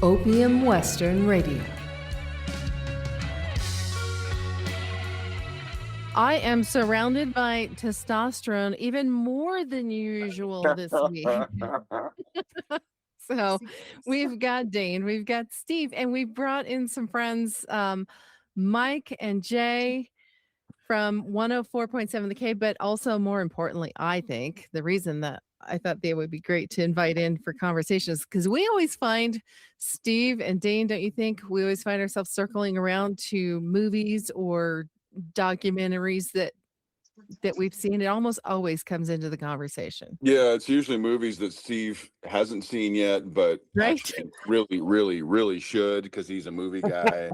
Opium Western Radio. I am surrounded by testosterone even more than usual this week. So we've got Dane, we've got Steve, and we've brought in some friends, Mike and Jay from 104.7 The K, but also more importantly, I think the reason that I thought they would be great to invite in for conversations, because we always find, Steve and Dane, don't you think, we always find ourselves circling around to movies or documentaries that we've seen. It almost always comes into the conversation. Yeah, it's usually movies that Steve hasn't seen yet, but Right. really should, because he's a movie guy.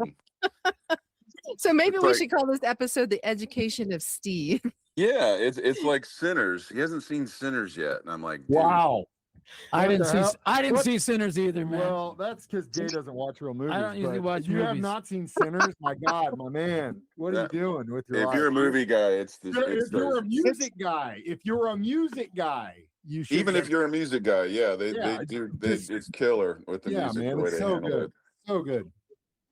So maybe we should call this episode The Education of Steve. Yeah, it's like Sinners. He hasn't seen Sinners yet, and I'm like, dude. Wow. I didn't see Sinners either, man. Well, that's because Jay doesn't watch real movies. I don't usually watch if you movies. have not seen Sinners, my God, my man, what are you doing with your If life? you're a movie guy, if you're a music guy, you should. Even if you're a music guy, it's killer with the music. Man, the way it's they so handle good, it. so good.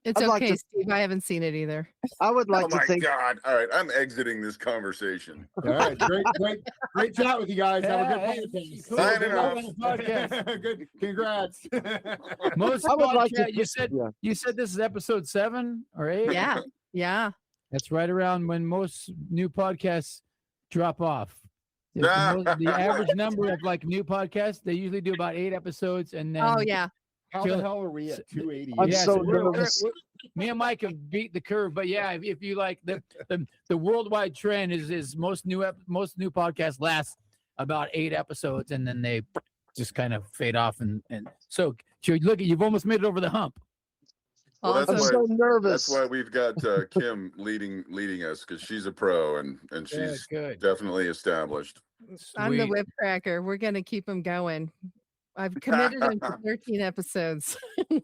It's okay, Steve. I haven't seen it either. I would like to think. God! All right, I'm exiting this conversation. All right, great chat with you guys. Have a good podcast. Signing off. Good, congrats. Most podcast, you said this is episode 7 or 8. Yeah. That's right around when most new podcasts drop off. The average number of like new podcasts, they usually do about 8 episodes, and then How the hell are we at 280? I'm so nervous. Me and Mike have beat the curve, but yeah, if you like the worldwide trend is most new podcasts last about 8 episodes, and then they just kind of fade off, and so look, you've almost made it over the hump. Well, I'm so nervous. That's why we've got Kim leading us, because she's a pro and she's definitely established. I'm the whip cracker. We're gonna keep them going. I've committed them to 13 episodes.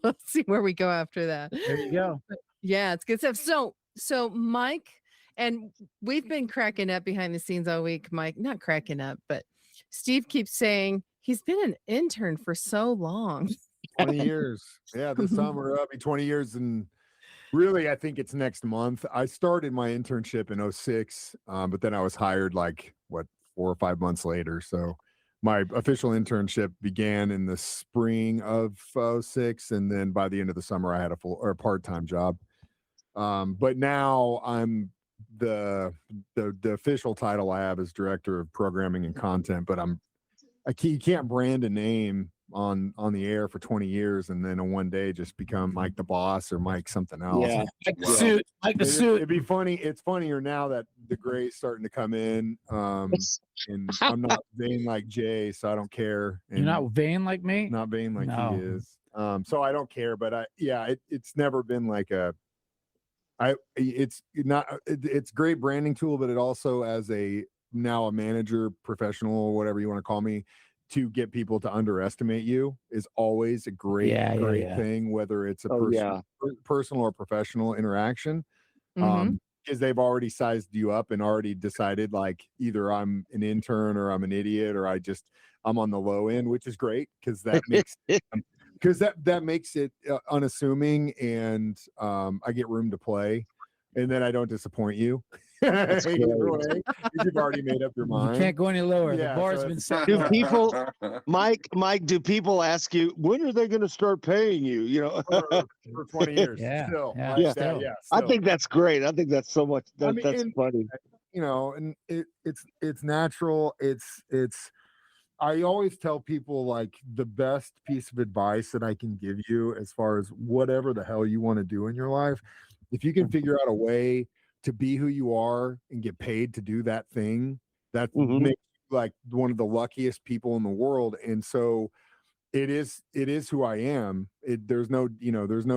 Let's see where we go after that. There you go. Yeah, it's good stuff. So Mike, and we've been cracking up behind the scenes all week. Mike, not cracking up, but Steve keeps saying he's been an intern for so long. 20 years. Yeah, this summer I'll be 20 years, and really, I think it's next month. I started my internship in 2006, but then I was hired 4 or 5 months later. So my official internship began in the spring of 2006, and then by the end of the summer, I had a part-time job. But now I'm the official title I have is director of programming and content. But you can't brand a name on the air for 20 years and then in one day just become Mike the Boss or Mike something else. Yeah. Mike the suit. It'd be funny. It's funnier now that the gray's starting to come in. And I'm not vain like Jay, so I don't care. And you're not vain like me? Not vain like he is. So I don't care, but it's never been like it's great branding tool, but it also as a manager, professional, whatever you want to call me, to get people to underestimate you is always a great thing, whether it's a personal or professional interaction. Because they've already sized you up and already decided either I'm an intern or I'm an idiot or I'm on the low end, which is great because that makes that makes it unassuming, and I get room to play, and then I don't disappoint you. You've already made up your mind. You can't go any lower. The bar's been set. Do people, Mike? Do people ask you when are they going to start paying you? For 20 years. Still. I think that's great. I think that's so much. That's funny. And it's natural. It's. I always tell people the best piece of advice that I can give you as far as whatever the hell you want to do in your life, if you can figure out a way to be who you are and get paid to do that thing, that makes you one of the luckiest people in the world. And so it is who I am. There's no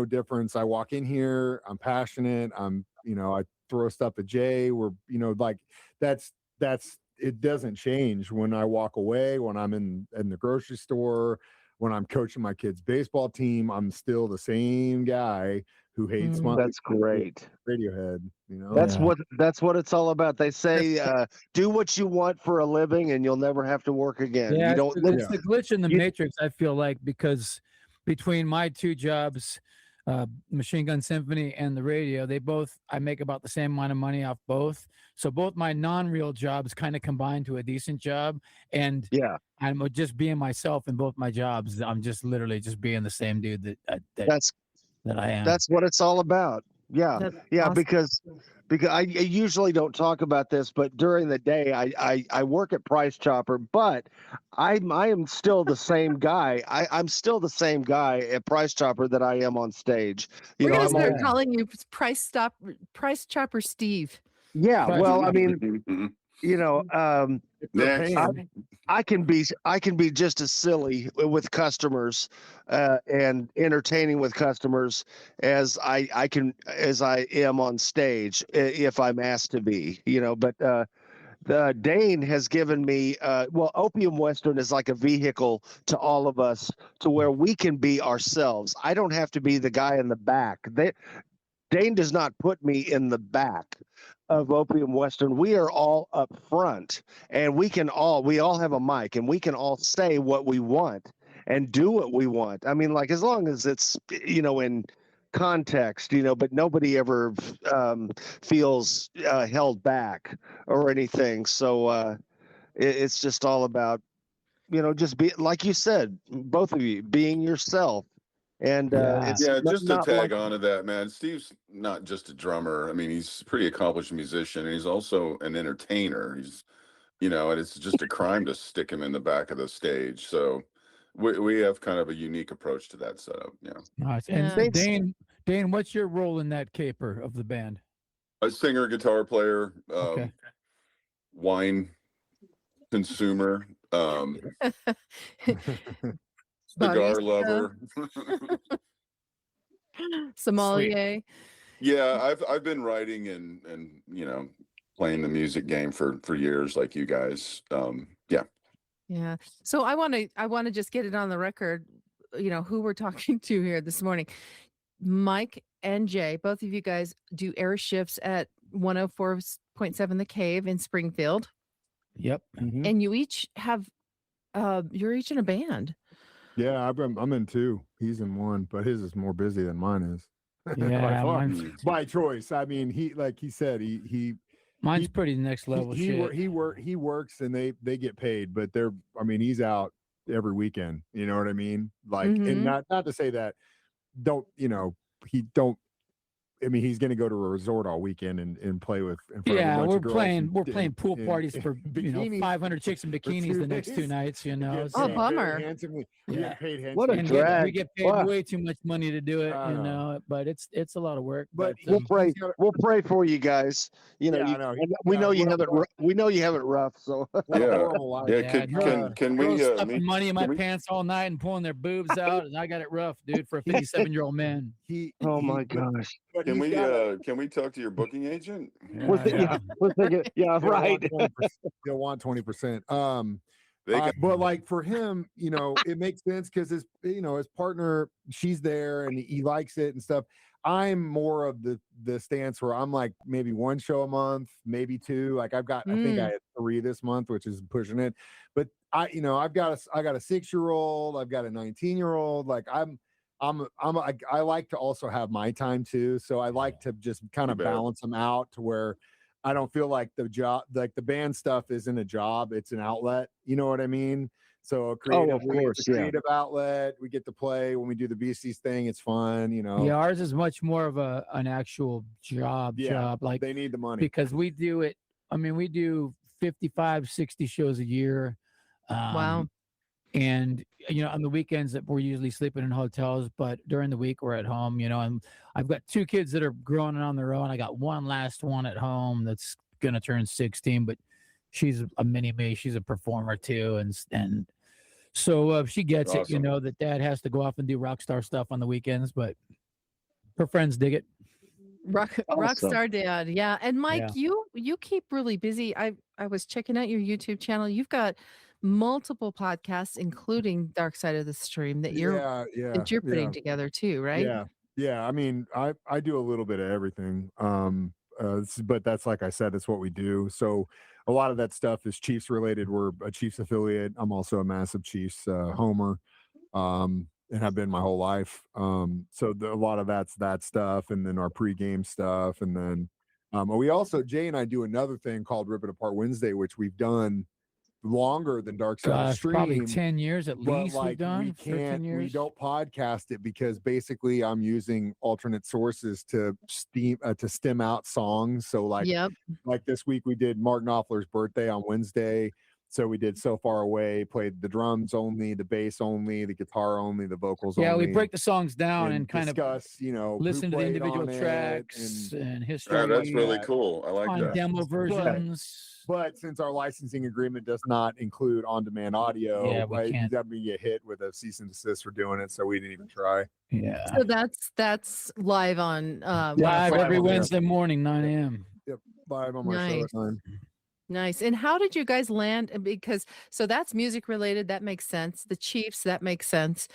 difference. I walk in here, I'm passionate. I throw stuff at Jay. That's it doesn't change when I walk away, when I'm in the grocery store, when I'm coaching my kids' baseball team. I'm still the same guy who hates my. That's great. Radiohead, That's what it's all about. They say, do what you want for a living, and you'll never have to work again. Yeah, it's the glitch in the matrix. I feel like because between my two jobs, Machine Gun Symphony and the radio, I make about the same amount of money off both. So both my non-real jobs kind of combine to a decent job. And Yeah, I'm just being myself in both my jobs. I'm just literally just being the same dude that's that I am. that's what it's all about. Yeah, That's yeah, awesome. because I usually don't talk about this, but during the day I work at Price Chopper, but I am still the same guy. I'm still the same guy at Price Chopper that I am on stage. You We're know, gonna I'm start all, calling you Price Chopper Steve. yeah. Price Well, I Chopper. mean, you know, Next. I can be just as silly with customers and entertaining with customers as I am on stage if I'm asked to be, you know. But the Dane has given me well, Opium Western is like a vehicle to all of us to where we can be ourselves. I don't have to be the guy in the back. Dane does not put me in the back of Opium Western. We are all up front, and we all have a mic, and we can all say what we want and do what we want. I mean, like, as long as it's, you know, in context, you know, but nobody ever feels held back or anything. So it's just all about, you know, just be, like you said, both of you, being yourself. And it's Yeah, just to not tag like, on to that, man. Steve's not just a drummer. I mean, he's a pretty accomplished musician, and he's also an entertainer. He's, you know, and it's just a crime to stick him in the back of the stage. So we have kind of a unique approach to that setup. Yeah. Nice. And Yeah. Dane, what's your role in that caper of the band? A singer, guitar player, Okay. wine consumer, cigar Barista. lover. Sommelier. Yeah, I've been writing and you know, playing the music game for years, like you guys. Yeah. Yeah. So I want to just get it on the record, you know, who we're talking to here this morning. Mike and Jay, both of you guys do air shifts at 104.7 The Cave in Springfield. Yep. Mhm. And you each have you're each in a band. Yeah, I'm in two. He's in one, but his is more busy than mine is. Yeah, By far. mine's By choice. I mean, like he said, mine's pretty next level shit. he works and they get paid, but he's out every weekend. You know what I mean? Like, Mhm. and not to say that he's going to go to a resort all weekend and play in front of a Yeah, bunch we're of girls playing pool in parties for bikinis 500 chicks in for bikinis 2 the next 2 days. nights, you know. Get Oh, paid very bummer. handsomely. We Yeah. get paid handsomely. What a And drag. we get paid Wow. way too much money to do it, I you know. know. But it's a lot of work. But But We'll pray for you guys. You know, Yeah, I know. we know you we're- have it. We know you have it rough. So what a Yeah. horrible life. Yeah, Yeah, can we girls stuffing meet? money in my can we- pants all night and pulling their boobs out, and I got it rough, dude, for a 57-year-old man. oh my gosh. But Can he's we got can we talk to your booking agent? We're thinking, yeah, right. He'll want 20%. They can, But like for him, you know, it makes sense because his partner, she's there and he likes it and stuff. I'm more of the stance where I'm like maybe one show a month, maybe two. Like I think I had 3 this month, which is pushing it. But I've got a 6-year-old, I've got a 19-year-old. Like I like to also have my time too. So I like to just kind of bet. balance them out to where I don't feel like the job, like the band stuff isn't a job, it's an outlet. You know what I mean? So creatively, course, it's a yeah. creative outlet. We get to play when we do the Beasties thing. It's fun, you know. Yeah, ours is much more of an actual job, like They need the money. because we do it. I mean, we do 55, 60 shows a year. Wow. And on the weekends that we're usually sleeping in hotels, but during the week we're at home, and I've got 2 kids that are growing on their own. I got one last one at home that's gonna turn 16, but she's a mini me. She's a performer too, and so she gets it, Awesome. that dad has to go off and do rock star stuff on the weekends, but her friends dig it. Rockstar dad. Yeah. And Mike, Yeah. you keep really busy. I was checking out your YouTube channel. You've got multiple podcasts, including Dark Side of the Stream, that you're putting together too, right? Yeah. I mean, I do a little bit of everything. But that's, like I said, it's what we do. So a lot of that stuff is Chiefs related. We're a Chiefs affiliate. I'm also a massive Chiefs homer. and have been my whole life. So a lot of that's that stuff, and then our pregame stuff, and then we also Jay and I do another thing called Rip It Apart Wednesday, which we've done longer than Dark Side of the Stream. Probably 10 years at But least. like We've done we 13 can't, we years. don't podcast it because basically I'm using alternate sources to stem out songs. So like this week we did Mark Knopfler's birthday on Wednesday. So we did So Far Away, played the drums only, the bass only, the guitar only, the vocals only. Yeah, we break the songs down and kind discuss, of listen to the individual tracks and history. Yeah, that's really cool. I like on that. demo versions. But since our licensing agreement does not include on-demand audio, we can't. That we get hit with a cease and desist for doing it, so we didn't even try. Yeah. So that's live on live every Wednesday morning, 9 a.m. Yep, live on my show at 9. Nice. And how did you guys land? Because so that's music related. That makes sense. The Chiefs, that makes sense.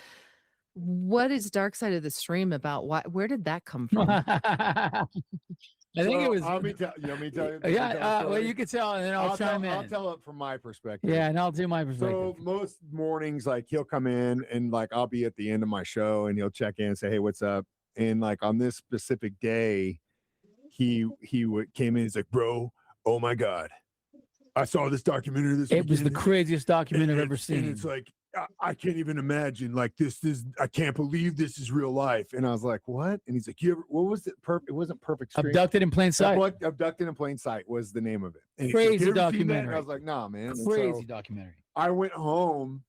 What is Dark Side of the Stream about? Where did that come from? I think it was. Let me tell you. Yeah, well, you can tell, and then I'll chime in. I'll tell it from my perspective. Yeah, and I'll do my perspective. So most mornings, like he'll come in and like I'll be at the end of my show, and he'll check in and say, "Hey, what's up?" And like on this specific day, he came in. He's like, "Bro, oh my god, I saw this documentary this weekend. It was the craziest documentary I've ever seen. And it's like, I can't even imagine. Like I can't believe this is real life." And I was like, "What?" And he's like, what was it? It wasn't Perfect Stream. Abducted in Plain Sight. Abducted in Plain Sight was the name of it. And Crazy like, documentary. I was like, "Nah, man." Crazy documentary. I went home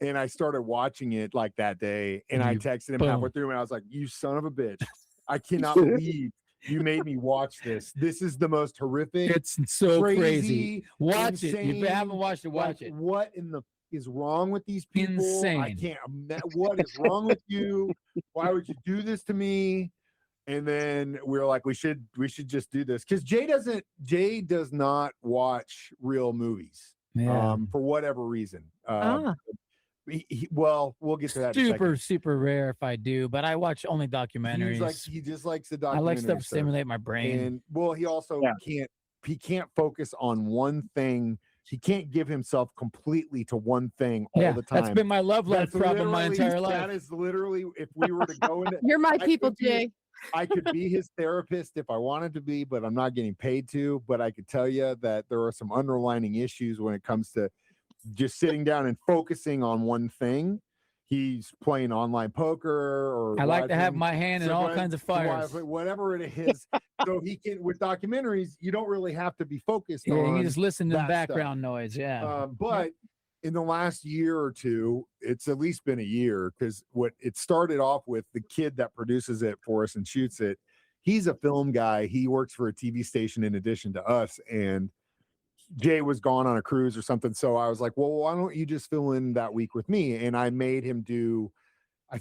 and I started watching it like that day, and I texted him halfway through, and I was like, "You son of a bitch! I cannot believe you made me watch this. This is the most horrific. It's so crazy. Watch it. If you haven't watched it, watch it. What in the is wrong with these people? Insane. I can't. What is wrong with you? Why would you do this to me?" And then we were like, we should just do this because Jay does not watch real movies. Yeah. For whatever reason. Well, we'll get to that. Super rare if I do, but I watch only documentaries. He just likes the documentaries. I like stuff to stimulate my brain. And well, he also can't focus on one thing. He can't give himself completely to one thing all the time. That's been my love life problem my entire life. That is literally, if we were to go into You're my people, Jay. I could be his therapist if I wanted to be, but I'm not getting paid to. But I could tell you that there are some underlining issues when it comes to just sitting down and focusing on one thing. He's playing online poker, or I like to have my hand in all kinds of fires, whatever it is. So he can, with documentaries, you don't really have to be focused on. You just listen to the background stuff. noise. Yeah. But in the last year or two, it's at least been a year, because what it started off with, the kid that produces it for us and shoots it, he's a film guy. He works for a TV station in addition to us, and Jay was gone on a cruise or something. So I was like, well, why don't you just fill in that week with me? And I made him do, I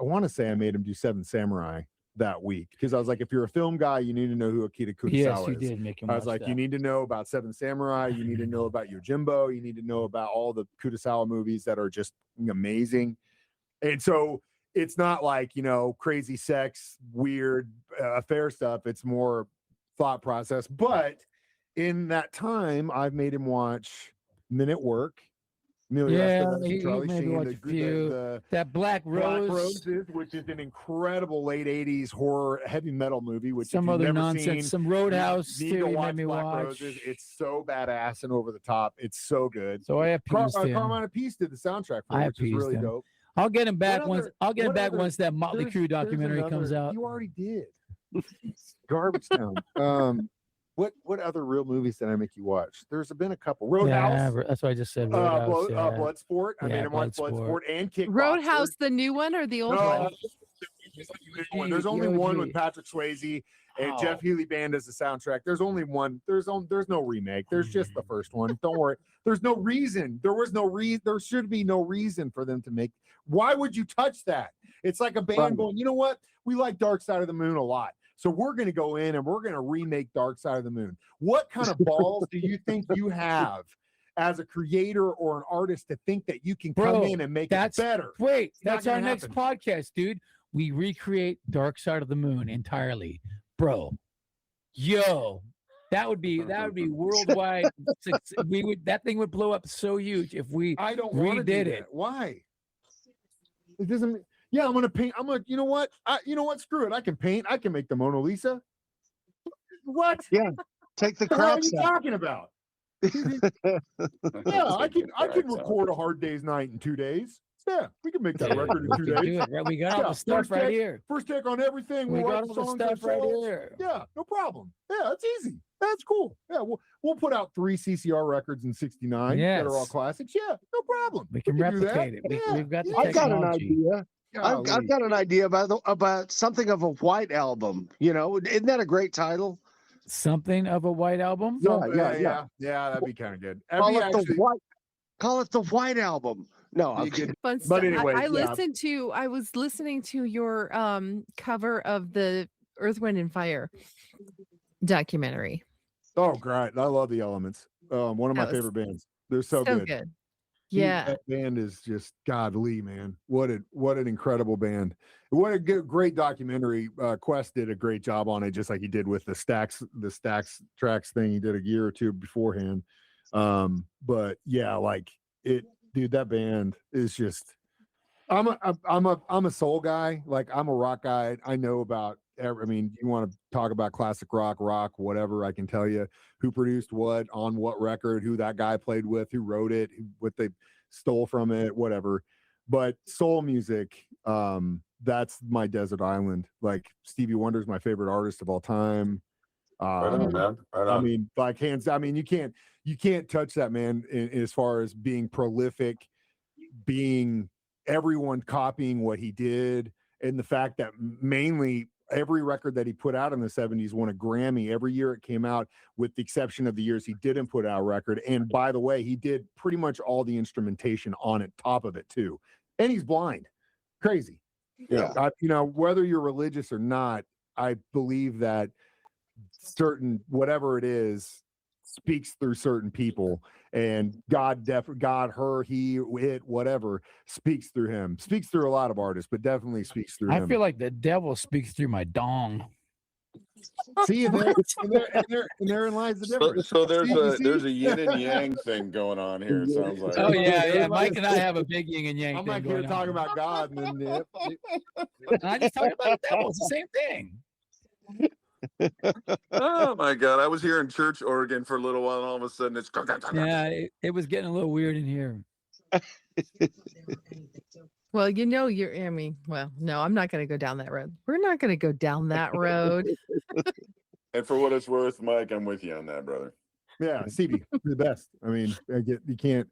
want to say I made him do Seven Samurai that week, because I was like, if you're a film guy, you need to know who Akira Kurosawa is. Yes, you did make him. I was like, you need to know about Seven Samurai. You need to know about Yojimbo. You need to know about all the Kurosawa movies that are just amazing. And so it's not like, crazy sex, weird affair stuff. It's more thought process. But in that time, I've made him watch Men at Work. He Charlie Sheen, that Black Roses, which is an incredible late 80s horror heavy metal movie. Which some other nonsense, some Roadhouse too. Made me watch. Roses. It's so badass and over the top. It's so good. So I appeased him. Carmine Appice did the soundtrack for it, which is really dope. I'll get him back once. I'll get him back once that Motley Crue documentary comes out. You already did. Garbage Town. What other real movies did I make you watch? There's been a couple. Roadhouse. Yeah, that's what I just said. Roadhouse, Bloodsport. I made him watch Bloodsport and Kickboxer. Roadhouse, the new one or the old one? There's only one with Patrick Swayze and Jeff Healy Band as the soundtrack. There's only one. There's no remake. There's just the first one. Don't worry. There's no reason. There should be no reason for them to make. Why would you touch that? It's like a band going, you know what? We like Dark Side of the Moon a lot, so we're going to go in and we're going to remake Dark Side of the Moon. What kind of balls do you think you have as a creator or an artist to think that you can come in and make it better? Wait, that's our next podcast, dude. We recreate Dark Side of the Moon entirely, bro. Yo, that would be worldwide. That thing would blow up so huge if we redid it. Why? It doesn't. Yeah, I'm gonna paint. You know what? You know what? Screw it. I can paint. I can make the Mona Lisa. What? Yeah. Take the What the hell are crop you set. talking about? Yeah, I can record A Hard Day's Night in 2 days. Yeah, we can make that record in 2 We can days. do it, right? We got all Yeah, the stuff first right take- here. First take on everything. We We'll got write all the the songs stuff right ourselves. here. Yeah, no problem. Yeah, that's easy. That's cool. Yeah, we'll put out 3 CCR records in '69 that are all Yes. classics. Yeah, no problem. We can do that. replicate it. Yeah, We've got the I've got an technology. idea. I've golly. got an idea about something of a white album. You know, isn't that a great title? Something of a white album. Yeah, yeah. Yeah, that'd be kind of good. Call That'd it be actually the white. Call it the White Album. No, be I'm a kidding. good. Fun But stuff. anyways, I yeah. listened to. I was listening to your cover of the Earth, Wind, and Fire documentary. Oh, great! I love the Elements. One of my That was favorite bands. They're so So good. good. Dude, Yeah. that band is just godly, man. What an incredible band. What a great documentary. Quest did a great job on it, just like he did with the Stacks tracks thing he did a year or two beforehand. But yeah, like it, dude, that band is just. I'm a soul guy. Like I'm a rock guy. I know about. I mean, you want to talk about classic rock, whatever. I can tell you who produced what on what record, who that guy played with, who wrote it, what they stole from it, whatever. But soul music, that's my desert island. Like Stevie Wonder's my favorite artist of all time. Right on, man. Right on. I mean, like hands. I mean, you can't touch that man as far as being prolific, being everyone copying what he did, and the fact that mainly every record that he put out in the 70s won a Grammy every year it came out, with the exception of the years he didn't put out a record. And by the way, he did pretty much all the instrumentation on it, top of it too. And he's blind. Crazy. Yeah. You know, whether you're religious or not, I believe that certain whatever it is speaks through certain people, and God, her, he, it, whatever speaks through him. Speaks through a lot of artists, but definitely speaks through him. I feel like the devil speaks through my dong. See, and therein lies the difference. So there's See? there's a yin and yang thing going on here. It sounds like. Oh yeah. Mike and I have a big yin and yang. I'm thing like here going talking on. about God, and then I just talked about the devil. It's the same thing. Oh my God! I was here in Church, Oregon for a little while, and all of a sudden it's. Yeah, it was getting a little weird in here. Well, you know, well, no, I'm not going to go down that road. We're not going to go down that road. And for what it's worth, Mike, I'm with you on that, brother. yeah, Stevie, the best. I mean, you can't.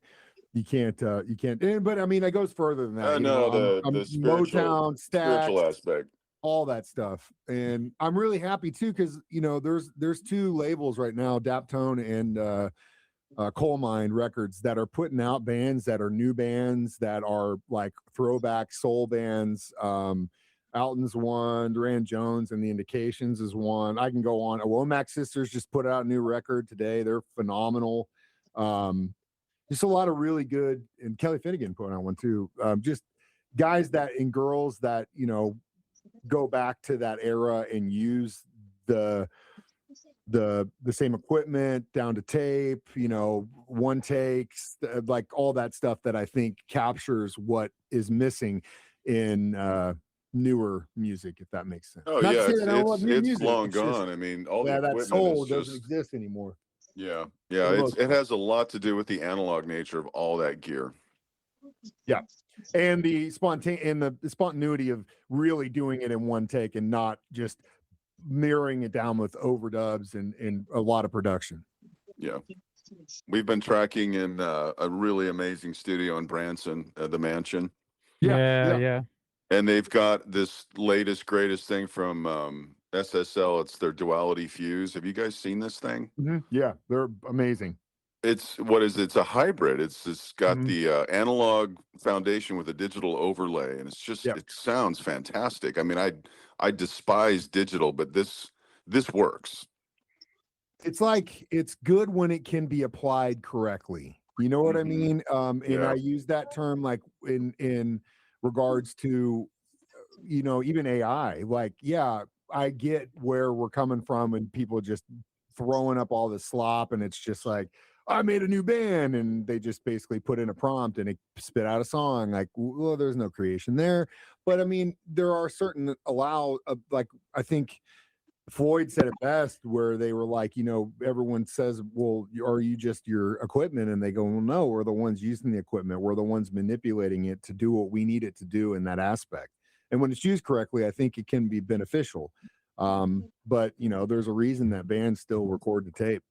But I mean, it goes further than that. No, I'm the spiritual, Motown, Stax, spiritual aspect. all that stuff, and I'm really happy too, because there's 2 labels right now, Daptone and Coal Mine Records, that are putting out bands that are new bands that are like throwback soul bands. Alton's one, Duran Jones and the Indications is one. I can go on. Womack Sisters just put out a new record today. They're phenomenal. Just a lot of really good, and Kelly Finnegan put out one too. Just guys and girls that go back to that era and use the same equipment down to tape, one takes, like all that stuff that I think captures what is missing in newer music, if that makes sense. Oh Not to yeah, say that I don't love new it's music, long it's just- gone. I mean, all the that equipment soul is doesn't just exist anymore. yeah. For the most It part. has a lot to do with the analog nature of all that gear. And the spontaneity of really doing it in one take and not just mirroring it down with overdubs and a lot of production. Yeah. We've been tracking in a really amazing studio in Branson, the Mansion, Yeah. and they've got this latest greatest thing from SSL. It's their Duality Fuse. Have you guys seen this thing? Yeah, they're amazing. It's a hybrid. It's got the analog foundation with a digital overlay, and it's just it sounds fantastic. I mean, I despise digital, but this works. It's like it's good when it can be applied correctly. You know what I mean? And I use that term like in regards to even AI. Like, yeah, I get where we're coming from and people just throwing up all the slop, and it's just like, I made a new band, and they just basically put in a prompt and it spit out a song. Like, well, there's no creation there. But I mean, there are certain like, I think Floyd said it best, where they were like, everyone says, well, are you just your equipment? And they go, well, no, we're the ones using the equipment. We're the ones manipulating it to do what we need it to do in that aspect. And when it's used correctly, I think it can be beneficial. But there's a reason that bands still record to tape.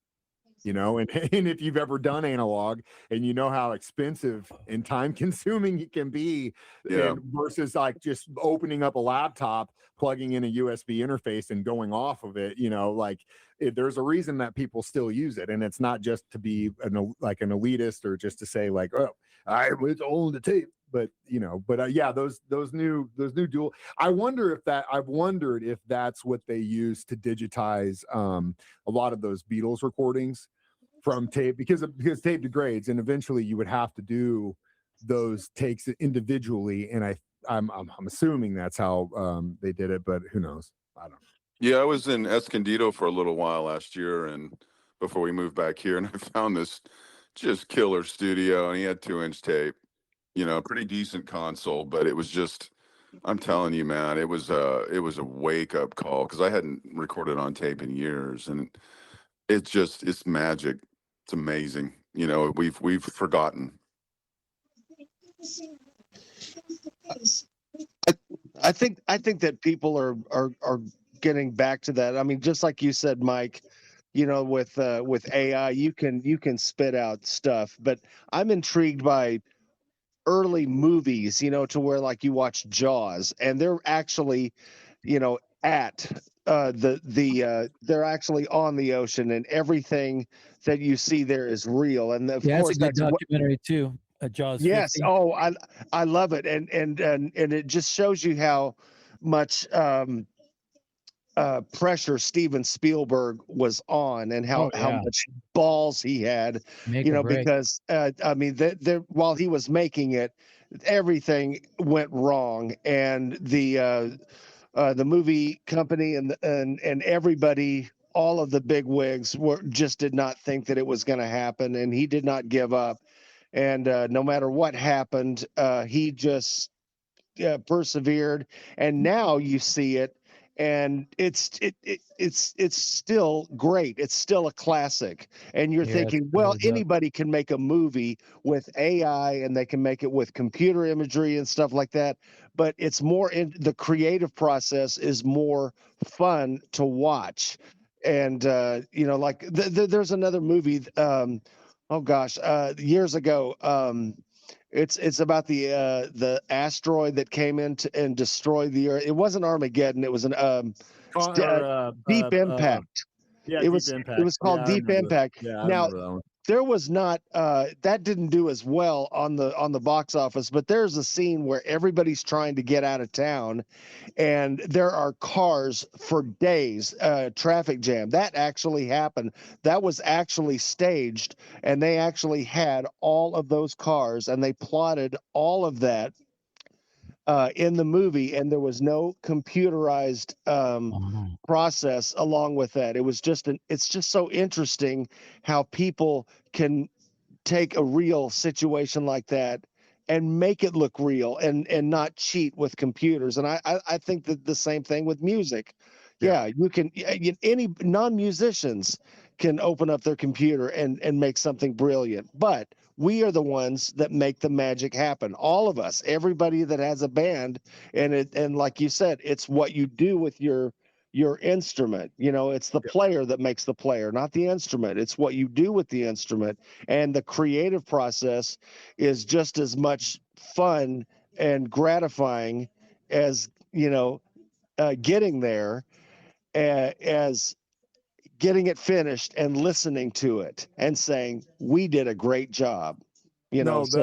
And if you've ever done analog and you know how expensive and time consuming it can be, and versus like just opening up a laptop, plugging in a USB interface and going off of it, there's a reason that people still use it. And it's not just to be an elitist or just to say like, oh, it's all the tape. But those new dual. I've wondered if that's what they use to digitize a lot of those Beatles recordings from tape, because tape degrades, and eventually you would have to do those takes individually. And I'm assuming that's how they did it, but who knows? I don't know. Yeah, I was in Escondido for a little while last year, and before we moved back here, and I found this just killer studio, and he had 2-inch tape. Pretty decent console, but it was just, I'm telling you, man, it was a wake up call, because I hadn't recorded on tape in years, and it's magic. It's amazing. We've forgotten. I think that people are getting back to that. I mean, just like you said, Mike, with AI, you can spit out stuff, but I'm intrigued by early movies, to where like you watch Jaws, and they're actually, at they're actually on the ocean, and everything that you see there is real. And of course, that's a good documentary too. Jaws. Yes. 50. Oh, I love it, and it just shows you how much pressure Steven Spielberg was on, and how much balls he had, because I mean, while he was making it, everything went wrong, and the movie company and everybody, all of the big wigs just did not think that it was going to happen, and he did not give up. And no matter what happened, he just persevered, and now you see it, and it's still great. It's still a classic, and you're thinking, well, anybody can make a movie with AI, and they can make it with computer imagery and stuff like that, but it's more in the creative process is more fun to watch. And like there's another movie, oh gosh, years ago, it's about the asteroid that came in and destroyed the Earth. It wasn't Armageddon. It was an Deep Impact. Yeah, it was called Deep Impact. Yeah, now there was not that didn't do as well on the box office, but there's a scene where everybody's trying to get out of town, and there are cars for days, traffic jam. That actually happened. That was actually staged, and they actually had all of those cars, and they plotted all of that in the movie, and there was no computerized process along with that. It was it's just so interesting how people can take a real situation like that and make it look real, and not cheat with computers. And I think that the same thing with music. Yeah, you can, any non-musicians can open up their computer and make something brilliant, but we are the ones that make the magic happen. All of us, everybody that has a band, and like you said, it's what you do with your instrument. It's the player that makes the player, not the instrument. It's what you do with the instrument, and the creative process is just as much fun and gratifying as getting there, as getting it finished and listening to it and saying, we did a great job. That's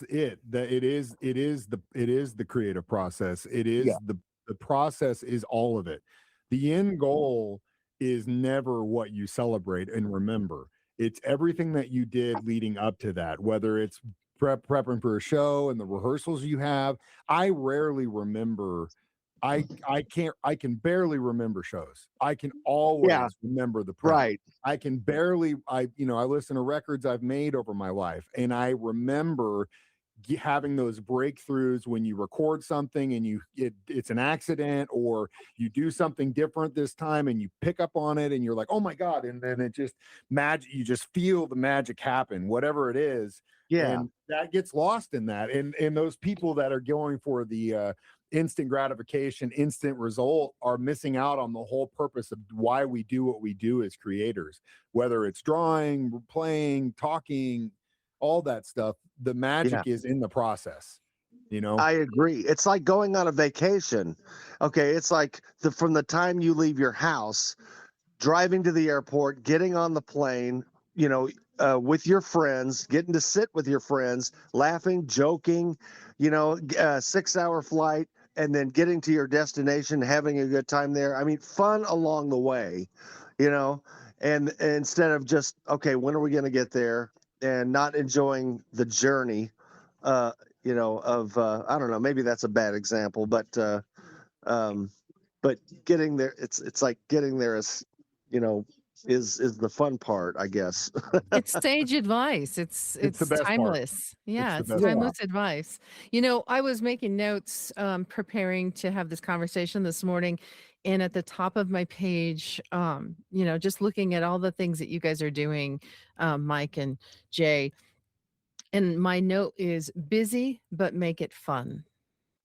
it. That it is the creative process. It is the process is all of it. The end goal is never what you celebrate and remember. It's everything that you did leading up to that, whether it's prepping for a show and the rehearsals you have. I rarely remember I can barely remember shows. I can always remember the premise. Right. I can barely I listen to records I've made over my life, and I remember having those breakthroughs when you record something and it's an accident, or you do something different this time and you pick up on it and you're like, oh my God. And then it just you just feel the magic happen, whatever it is. Yeah. And that gets lost in that. And those people that are going for the instant gratification, instant result are missing out on the whole purpose of why we do what we do as creators, whether it's drawing, playing, talking, all that stuff. The magic is in the process, I agree. It's like going on a vacation. Okay, it's like from the time you leave your house, driving to the airport, getting on the plane, with your friends, getting to sit with your friends, laughing, joking, 6-hour flight, and then getting to your destination, having a good time there. I mean, fun along the way, and instead of just, okay, when are we going to get there? And not enjoying the journey, I don't know, maybe that's a bad example, but getting there, it's like getting there is the fun part, I guess. It's sage advice. It's the best part. timeless. Yeah, It's it's the best timeless advice. I was making notes, preparing to have this conversation this morning, and at the top of my page, just looking at all the things that you guys are doing, Mike and Jay, and my note is busy, but make it fun.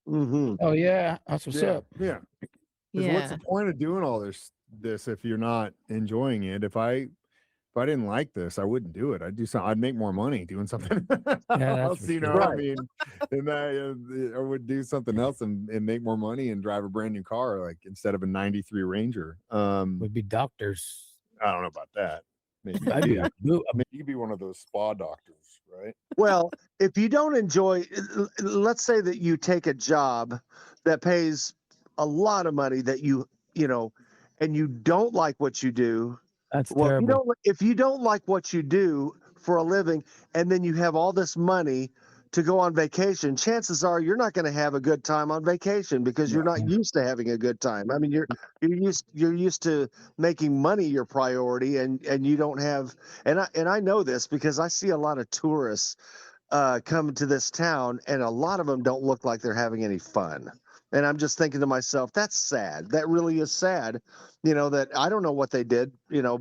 Mm-hmm. Oh yeah, that's what's up. Yeah. Yeah. What's the point of doing all this if you're not enjoying it? If I didn't like this, I wouldn't do it. I'd make more money doing something else, for I sure. mean, and I would do something else and make more money and drive a brand new car, like instead of a 93 Ranger. Would be doctors. I don't know about that. Maybe you'd be one of those spa doctors, right? Well, if you don't enjoy, let's say that you take a job that pays a lot of money that and you don't like what you do. That's Well, terrible. if you don't like what you do for a living, and then you have all this money to go on vacation, chances are you're not going to have a good time on vacation because you're not used to having a good time. I mean, you're used to making money your priority, and you don't have. And I know this because I see a lot of tourists come to this town, and a lot of them don't look like they're having any fun. And I'm just thinking to myself, that's sad. That really is sad. That I don't know what they did,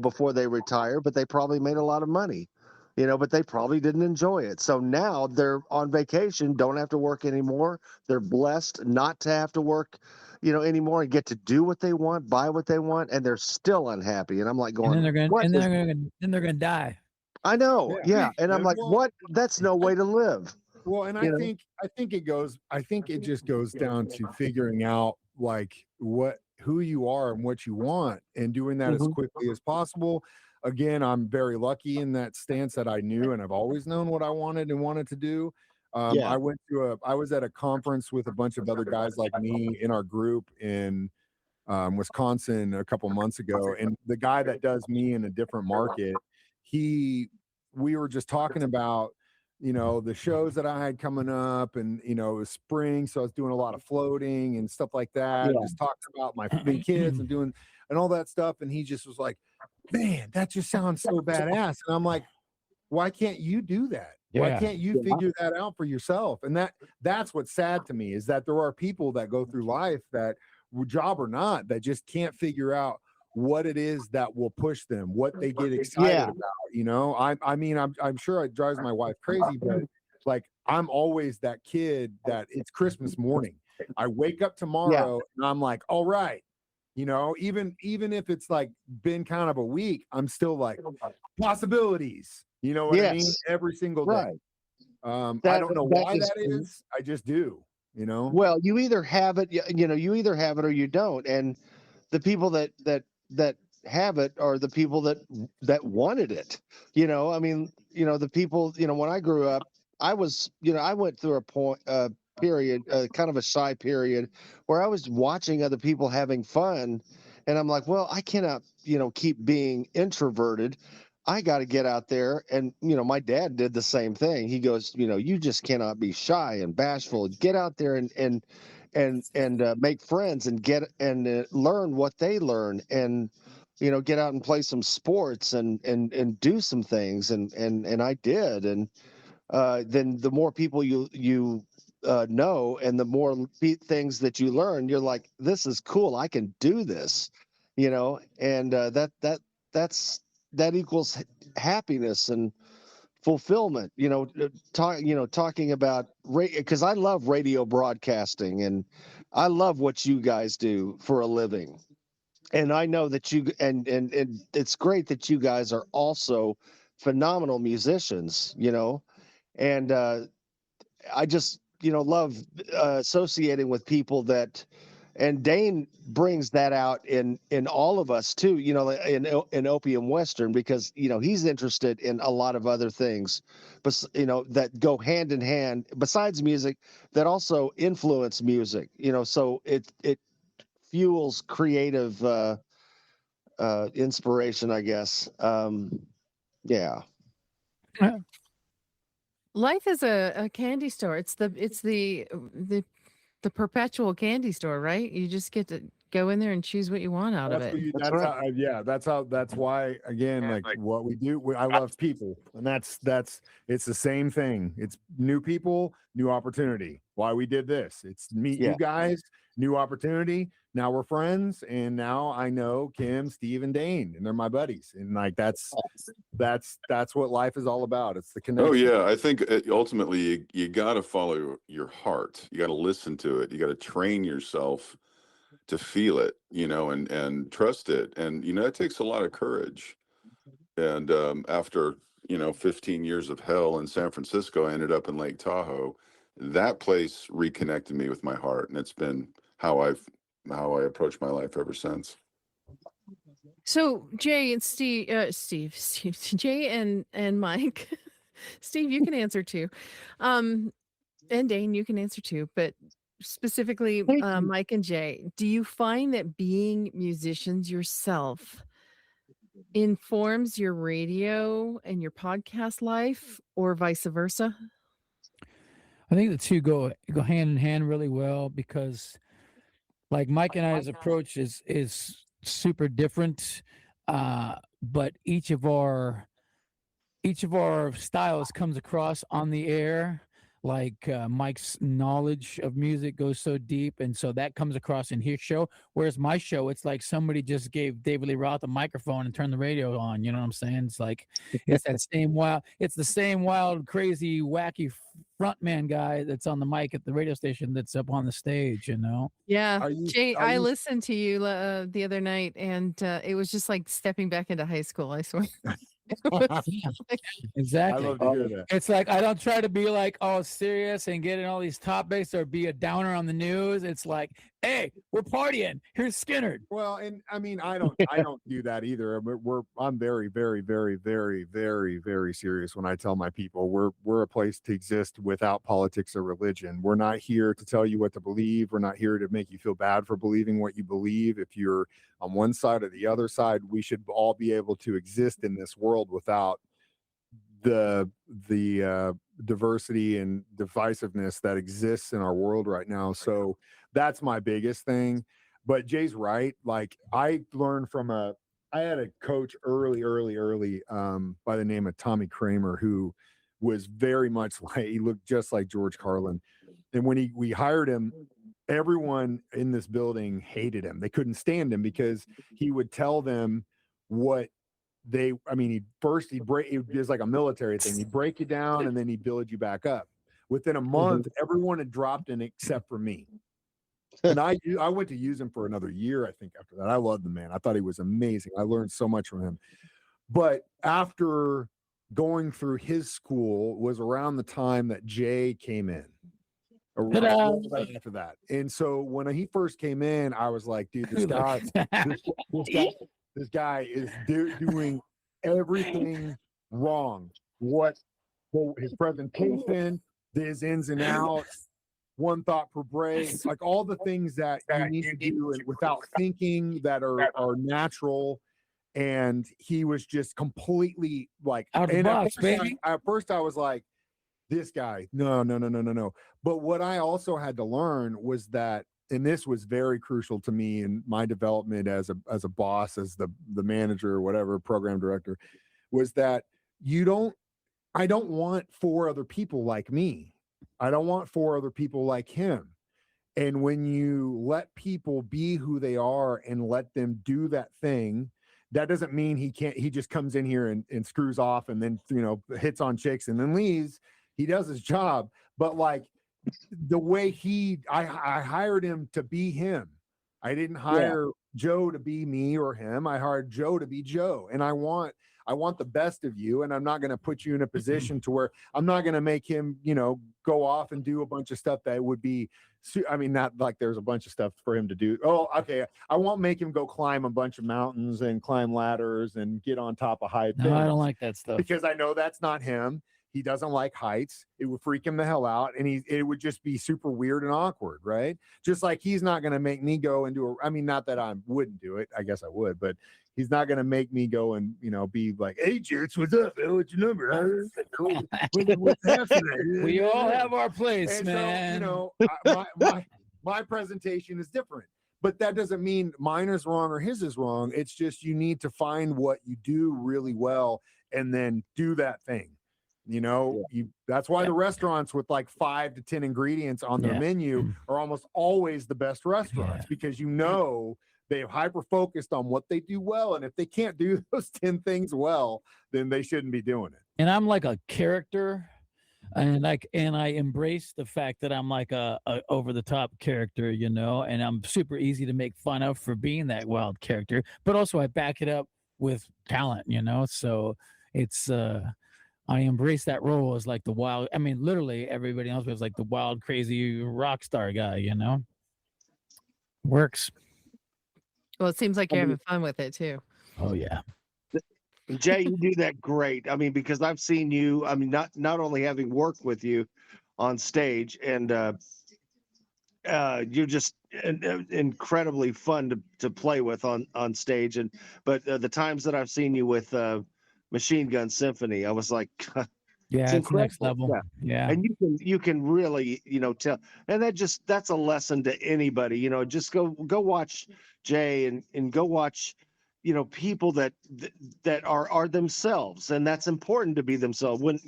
before they retired, but they probably made a lot of money, but they probably didn't enjoy it. So now they're on vacation, don't have to work anymore. They're blessed not to have to work, anymore, and get to do what they want, buy what they want, and they're still unhappy. And I'm like going, And then they're gonna die. I know, yeah. And I'm like, what? That's no way to live. Well, and I think it just goes down to figuring out like who you are and what you want, and doing that as quickly as possible. Again, I'm very lucky in that stance that I knew, and I've always known what I wanted to do. I was at a conference with a bunch of other guys like me in our group in Wisconsin a couple months ago, and the guy that does me in a different market, we were just talking about the shows that I had coming up, and it was spring, so I was doing a lot of floating and stuff like that. Just talking about my kids and all that stuff, and he just was like, man, that just sounds so badass. And I'm like, why can't you do that? Why can't you figure that out for yourself? And that's what's sad to me, is that there are people that go through life, that job or not, that just can't figure out what it is that will push them, what they get excited about. I mean, I'm sure it drives my wife crazy, but like, I'm always that kid that it's Christmas morning. I wake up tomorrow and I'm like, all right, even if it's like been kind of a week, I'm still like, possibilities, I mean, every single day. I don't know why that is. I just do, Well, you either have it, you either have it or you don't. And the people that have it are the people that wanted it. I mean, the people, when I grew up, I was, I went through a period, kind of a shy period, where I was watching other people having fun, and I'm like, well, I cannot, keep being introverted. I got to get out there. And, my dad did the same thing. He goes, you just cannot be shy and bashful. Get out there and make friends and get and learn what they learn, and get out and play some sports and do some things, and I did. And then the more people you know, and the more things that you learn, you're like, this is cool, I can do this, and that equals happiness and fulfillment. Talking about because I love radio broadcasting, and I love what you guys do for a living. And I know that you and it's great that you guys are also phenomenal musicians, and I just love associating with people that, and Dane brings that out in all of us too, in Opium Western, because he's interested in a lot of other things, but that go hand in hand besides music, that also influence music, so it fuels creative inspiration, I guess. Yeah. Life is a candy store. It's the perpetual candy store, right? You just get to go in there and choose what you want out of That's what it. you, That's that's right. how, yeah, that's why, again, like what we do, I love people, and that's it's the same thing. It's new people, new opportunity. Why we did this, it's meet Yeah. you guys, new opportunity. Now we're friends, and now I know Kim, Steve, and Dane, and they're my buddies, and like that's what life is all about. It's the connection. Oh yeah, I think ultimately you got to follow your heart. You got to listen to it. You got to train yourself to feel it, and trust it. And it takes a lot of courage. And after 15 years of hell in San Francisco, I ended up in Lake Tahoe. That place reconnected me with my heart, and it's been how I approach my life ever since. So Jay and Steve, Jay and Mike, Steve, you can answer too, and Dane, you can answer too. But specifically, Mike and Jay, do you find that being musicians yourself informs your radio and your podcast life, or vice versa? I think the two go hand in hand really well, because like Mike and I's approach is super different, but each of our styles comes across on the air. Like Mike's knowledge of music goes so deep, and so that comes across in his show. Whereas my show, it's like somebody just gave David Lee Roth a microphone and turned the radio on. You know what I'm saying? It's like it's the same wild, crazy, wacky frontman guy that's on the mic at the radio station that's up on the stage. Yeah, Jay, I you- listened to you the other night, and it was just like stepping back into high school. I swear. It was like- I Exactly. love to hear that. It's like I don't try to be like all serious and get in all these topics or be a downer on the news. It's like, hey, we're partying. Here's Skinner. Well, and I mean, I don't do that either. I'm very, very, very, very, very, very serious when I tell my people we're a place to exist without politics or religion. We're not here to tell you what to believe. We're not here to make you feel bad for believing what you believe. If you're on one side or the other side, we should all be able to exist in this world without the diversity and divisiveness that exists in our world right now. So that's my biggest thing. But Jay's right. Like I learned I had a coach early by the name of Tommy Kramer, who was very much like, he looked just like George Carlin. And when we hired him, everyone in this building hated him. They couldn't stand him because he would tell them what it was like a military thing. He'd break you down and then he'd build you back up. Within a month, everyone had dropped in except for me. And I went to use him for another year, I think, after that. I loved the man. I thought he was amazing. I learned so much from him. But after going through his school was around the time that Jay came in. After that. And so when he first came in, I was like, dude, this guy is doing everything wrong. His presentation, his ins and outs, one thought per break, like all the things that you need to do and without thinking that are natural. And he was just completely like Out of the box, baby. At first I was like, this guy. No. But what I also had to learn was that, and this was very crucial to me in my development as a boss, as the manager or whatever, program director, was that I don't want 4 other people like me. I don't want 4 other people like him. And when you let people be who they are and let them do that thing, that doesn't mean he just comes in here and screws off and then, hits on chicks and then leaves. He does his job. But like the way I hired him to be him. I didn't hire Joe to be me or him. I hired Joe to be Joe. And I want the best of you. And I'm not going to put you in a position to where I'm not going to make him, go off and do a bunch of stuff that would be, not like there's a bunch of stuff for him to do. Oh, okay. I won't make him go climb a bunch of mountains and climb ladders and get on top of high things. No, I don't like that stuff. Because I know that's not him. He doesn't like heights. It would freak him the hell out. And it would just be super weird and awkward, right? Just like he's not going to make me go and do not that I wouldn't do it. I guess I would, but he's not going to make me go and, be like, hey, Jerks, what's up? What's your number? What's happening? We all have our place, and man. So, my presentation is different. But that doesn't mean mine is wrong or his is wrong. It's just you need to find what you do really well and then do that thing. That's why the restaurants with like 5 to 10 ingredients on their menu are almost always the best restaurants because they've hyper focused on what they do well. And if they can't do those 10 things well, then they shouldn't be doing it. And I'm like a character, and I embrace the fact that I'm like a over the top character, and I'm super easy to make fun of for being that wild character, but also I back it up with talent, so it's I embrace that role as like the wild. I mean, literally everybody else was like the wild, crazy rock star guy. Works. Well, it seems like you're having fun with it too. Oh yeah, Jay, you do that great. I mean, because I've seen you. I mean, not only having worked with you on stage, and you're just incredibly fun to play with on stage. But the times that I've seen you with Machine Gun Symphony, I was like, it's next level. Yeah. And you can really, tell, and that's a lesson to anybody, just go watch Jay and go watch, people that are themselves. And that's important to be themselves. When,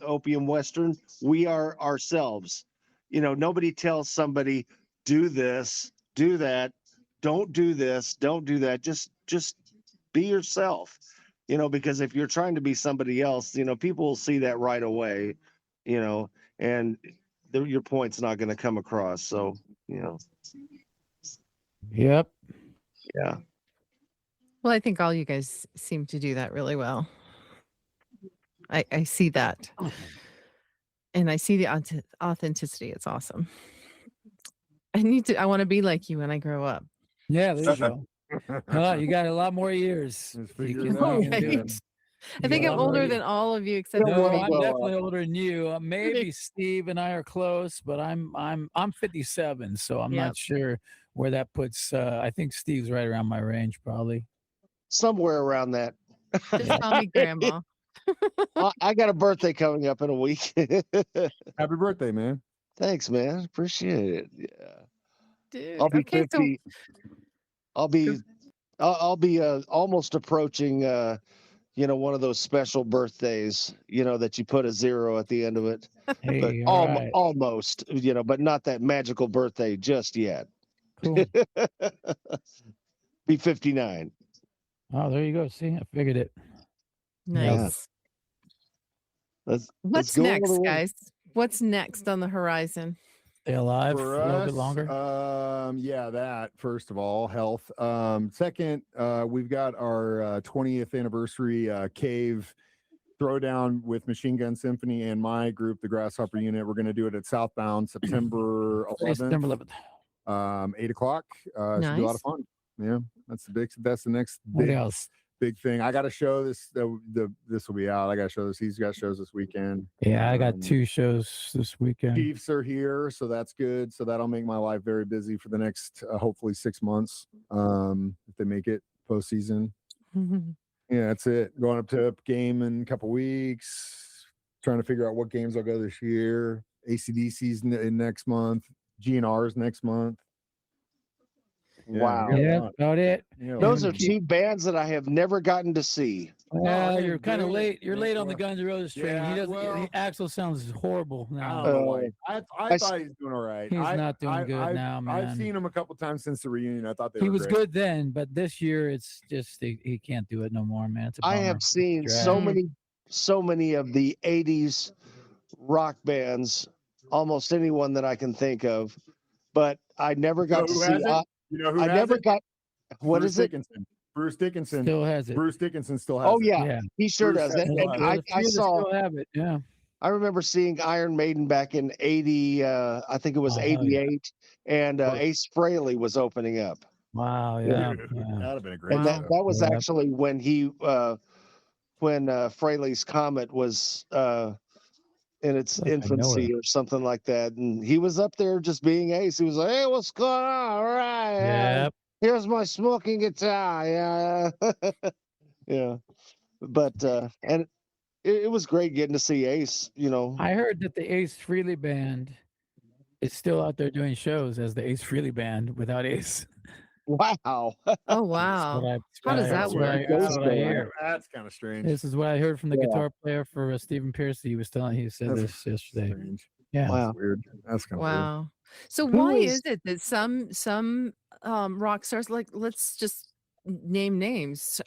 Opium Western, we are ourselves. Nobody tells somebody, do this, do that, don't do this, don't do that. Just be yourself. Because if you're trying to be somebody else, people will see that right away, and your point's not going to come across. So, Yep. Yeah. Well, I think all you guys seem to do that really well. I see that. And I see the authenticity. It's awesome. I want to be like you when I grow up. Yeah, there you go. You got a lot more years. I think I'm older than all of you except No, for I'm me. definitely older than you. Maybe Steve and I are close, but I'm 57, so I'm not sure where that puts. I think Steve's right around my range, probably. Somewhere around that. Just call me grandma. I got a birthday coming up in a week. Happy birthday, man. Thanks, man. Appreciate it. Yeah. Dude, I'll be okay, 50. I'll be almost approaching one of those special birthdays, that you put a 0 at the end of it. Hey, But right. almost, but not that magical birthday just yet. Cool. Be 59. Oh, there you go. See, I figured it. nice. Let's What's go next, all the way. guys? What's next on the horizon? Stay alive For a little us, bit longer. That first of all, health. Second, we've got our 20th anniversary cave throwdown with Machine Gun Symphony and my group, the Grasshopper Unit. We're going to do it at Southbound September 11th, September 11th. 8 o'clock. Should be a lot of fun. Yeah, that's the next What else? big thing. I got to show this. This will be out. I got to show this. He's got shows this weekend. Yeah, I got 2 shows this weekend. Chiefs are here, so that's good. So that'll make my life very busy for the next hopefully 6 months. If they make it postseason. Yeah, that's it. Going up to game in a couple weeks. trying to figure out what games I'll go this year. ACDC's in next month. GNR's next month. Wow. Yeah, that's about it. Yeah, Those well, are two bands that I have never gotten to see. Well, hey, you're kind of dude. late. You're late on the Well, Guns N' Roses train. yeah, He doesn't. well, Axel sounds horrible I now. don't know why. I I s- thought he was doing all right. He's not doing good now, man. I've seen him a couple times since the reunion. I thought they He were was great. good then, but this year it's just he can't do it no more, man. It's a I bummer. have seen Drag. so many of the 80s rock bands, almost anyone that I can think of, but I never You know got to who see. hasn't? You know who I has never it? got. What Bruce is it? Dickinson. Bruce Dickinson. Still has it. Bruce Dickinson still has Oh it. yeah, Yeah. he sure Bruce does. And, still and has I, I saw. Still have it. Yeah. I remember seeing Iron Maiden back in '80. I think it was Oh, hell yeah. '88, and Ace Frehley was opening up. Wow. Yeah. Dude, Yeah. that'd have been a great And show. that was Yeah. actually when Fraley's Comet was in its Look, I know infancy or something like that, and he was up there just being Ace. He was like, "Hey, what's going on? All right, Yep. here's my smoking guitar." Yeah, yeah. But and it was great getting to see Ace. You know, I heard that the Ace Frehley band is still out there doing shows as the Ace Frehley band without Ace. wow. Oh wow. How does that work? That's what I hear. That's kind of strange. This is what I heard from the Yeah. guitar player for Stephen Pierce. He said That's this yesterday. strange. Yeah. Wow. That's weird. That's kind of weird. Wow. So Who why is- is it that some rock stars, like, let's just name names.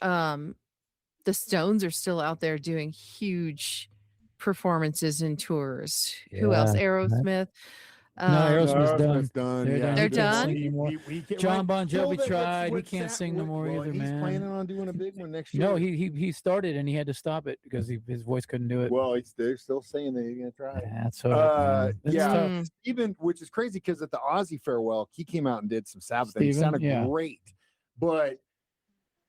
The Stones are still out there doing huge performances and tours. Who else? Yeah. Aerosmith. No, Aerosmith's done. Aerosmith's done. They're yeah, done. he They're can't done? sing. anymore. He can't- John Bon Jovi what's tried. He can't sing no more either, he's man. planning on doing a big one next year. No, he started and he had to stop it because his voice couldn't do it. Well, they're still saying that he's gonna try. it. Yeah, that's hard. It's yeah, tough. Mm. Even which is crazy because at the Aussie farewell, he came out and did some Sabbath and he Steven, sounded yeah. great. But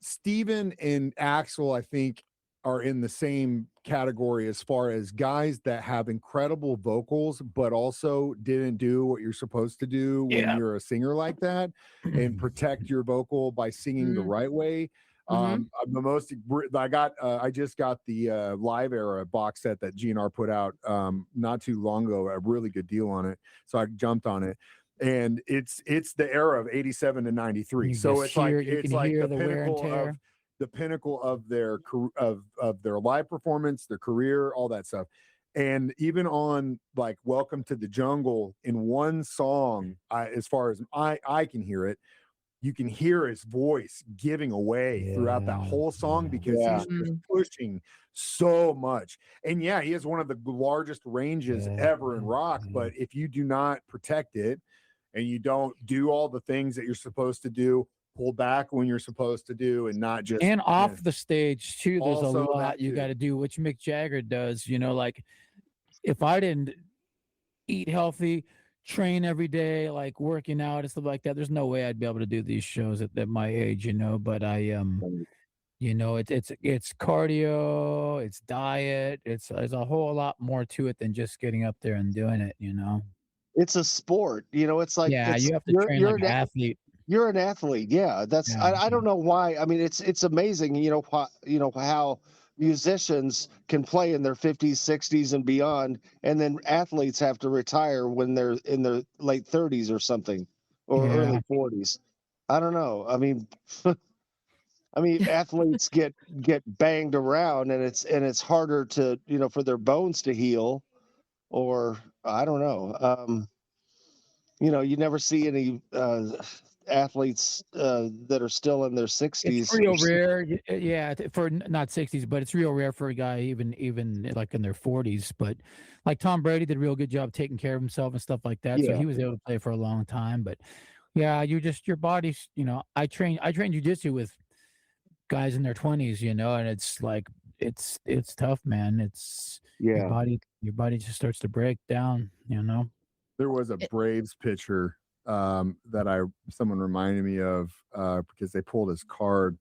Steven and Axel, I think, are in the same category as far as guys that have incredible vocals, but also didn't do what you're supposed to do when Yeah. you're a singer like that and protect your vocal by singing the Mhm. right way. Mhm. The most I just got the Live Era box set that GNR put out not too long ago, a really good deal on it. So I jumped on it. And it's the era of 87 to 93. You So just it's like you it's can like hear the the wear and pinnacle tear. of the pinnacle of their of their live performance, their career, all that stuff. And even on like Welcome to the Jungle, in one song, as far as I can hear it, you can hear his voice giving away throughout that Yeah, whole song yeah. because Yeah. he's just pushing so much. And yeah, he has one of the largest ranges Yeah, ever in rock, yeah. but if you do not protect it and you don't do all the things that you're supposed to do, pull back when you're supposed to do, and not just And yeah. off the stage too, there's a Also that lot you too. got to do, which Mick Jagger does. You know, like if I didn't eat healthy, train every day, like working out and stuff like that, there's no way I'd be able to do these shows at my age. You know, but I you know, it's cardio, it's diet, there's a whole lot more to it than just getting up there and doing it. You know. It's a sport. You know, it's like Yeah, it's, you have to you're, train you're like an an a- athlete. You're an athlete. Yeah, that's Yeah, I don't know why. I mean, it's amazing. You know how musicians can play in their 50s, 60s, and beyond, and then athletes have to retire when they're in their late 30s or something, or Yeah. early 40s. I don't know. I mean, athletes get banged around, and it's harder to for their bones to heal, or I don't know. You never see any athletes that are still in their 60s. It's real rare, yeah, for not 60s, but it's real rare for a guy even like in their 40s. But like Tom Brady did a real good job taking care of himself and stuff like that, so Yeah. he was able to play for a long time. But yeah, your body's, I train jujitsu with guys in their 20s, and it's like it's tough, man. It's Yeah. your body just starts to break down. There was a Braves pitcher that someone reminded me of because they pulled his card.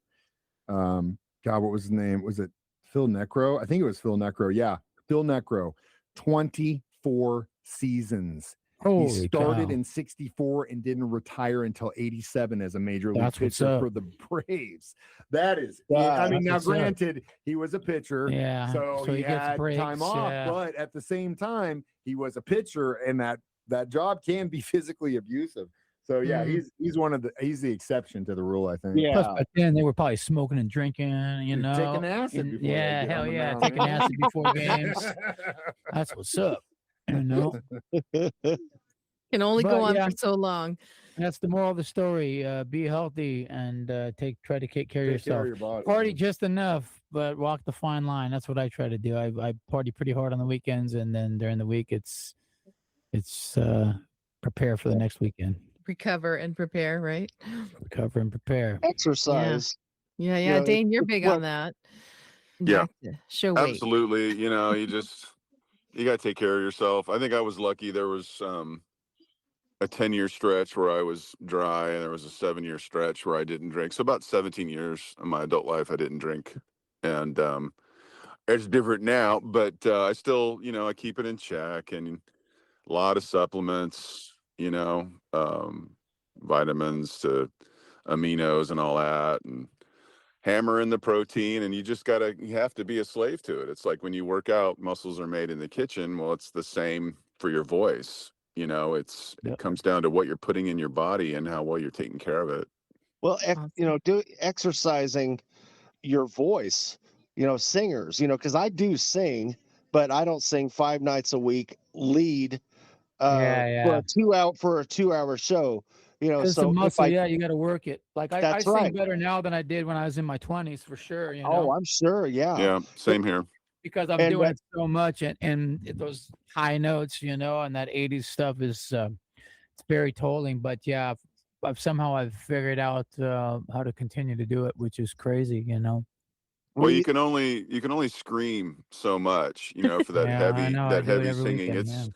God, what was his name? Was it Phil Necro? I think it was Phil Necro. Yeah, Phil Necro. 24 seasons He Holy started cow. in 64 and didn't retire until 87 as a major league That's what's pitcher up. for the Braves. That is, Wow, I mean, that's now what's up. granted, he was a pitcher, Yeah. so he gets had breaks. time off, Yeah. but at the same time, he was a pitcher, and that job can be physically abusive. So yeah, he's the exception to the rule, I think. Yeah. Plus, back then they were probably smoking and drinking, you Dude, know. taking acid And- before they yeah, get on hell the yeah, mound, taking man. acid before games. That's what's up. You know, Can only go But, on yeah. for so long. that's the moral of the story. Be healthy and try to take care of Take care yourself. of your body. Party man. just enough, but walk the fine line. That's what I try to do. I party pretty hard on the weekends, and then during the week, it's prepare for the next weekend. Recover and prepare, right? Recover and prepare. Exercise. Yeah, You yeah. know, Dane, you're it's big what- on that. Yeah. Not to show weight. Absolutely. You know, you got to take care of yourself. I think I was lucky. There was a 10-year stretch where I was dry, and there was a 7-year stretch where I didn't drink. So about 17 years of my adult life, I didn't drink. And it's different now, but I still, I keep it in check, and a lot of supplements, vitamins to aminos and all that, and hammer in the protein, and you have to be a slave to it. It's like when you work out, muscles are made in the kitchen. Well, it's the same for your voice. It comes down to what you're putting in your body and how well you're taking care of it. Well, Awesome. exercising your voice, singers, because I do sing, but I don't sing 5 nights a week lead Yeah. for a 2-hour show. It's So a if muscle. I, Yeah, you got to work it. Like I That's sing right. better now than I did when I was in my 20s, for sure. oh, I'm sure, yeah. Yeah, same here. Because I'm And, doing it so much, and those high notes, and that 80s stuff is it's very tolling. But yeah, I've figured out how to continue to do it, which is crazy. Well, you can only scream so much, for that Yeah, I know. I that do it heavy every singing. weekend, It's yeah.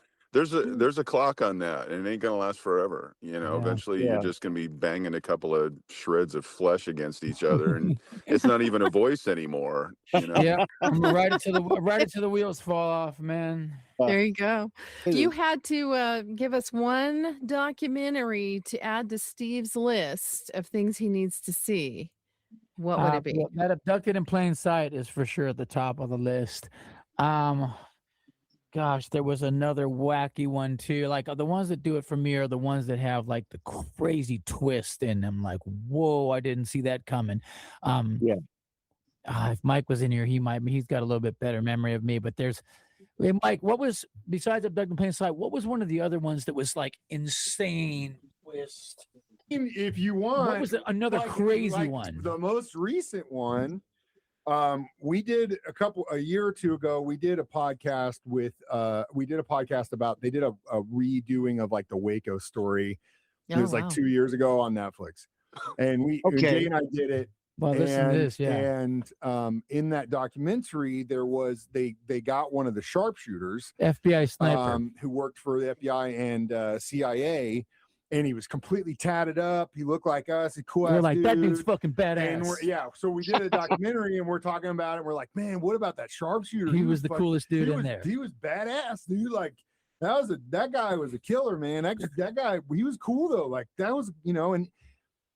there's a clock on that, and it ain't gonna last forever. Yeah. Eventually Yeah. you're just gonna be banging a couple of shreds of flesh against each other, and it's not even a voice anymore. Yeah, I'm gonna ride it till the wheels fall off, man. There you go. If Hey, you had to give us one documentary to add to Steve's list of things he needs to see, what would it be? Well, that Abducted in Plain Sight is for sure at the top of the list. Gosh, there was another wacky one too. Like the ones that do it for me are the ones that have like the crazy twist in them. Like, whoa, I didn't see that coming. Yeah. If Mike was in here, he's got a little bit better memory of me. But hey, Mike, what was, besides Abducted in Plain Sight, what was one of the other ones that was like insane twist? If you What want, was another crazy one? The most recent one, we did a year or two ago. We did a podcast about. They did a redoing of like the Waco story. It was like 2 years ago on Netflix, and Jay and I did it. Well, listen to this, yeah. And in that documentary, they got one of the sharpshooters, FBI sniper. who worked for the FBI and CIA, and he was completely tatted up. He looked like us. A cool We're ass like, dude. that dude's fucking And badass. so we did a documentary, and we're talking about it. We're like, man, what about that sharpshooter? He was the coolest dude in there. He was badass, dude. Like that guy was a killer, man. That guy, he was cool though. Like that was, and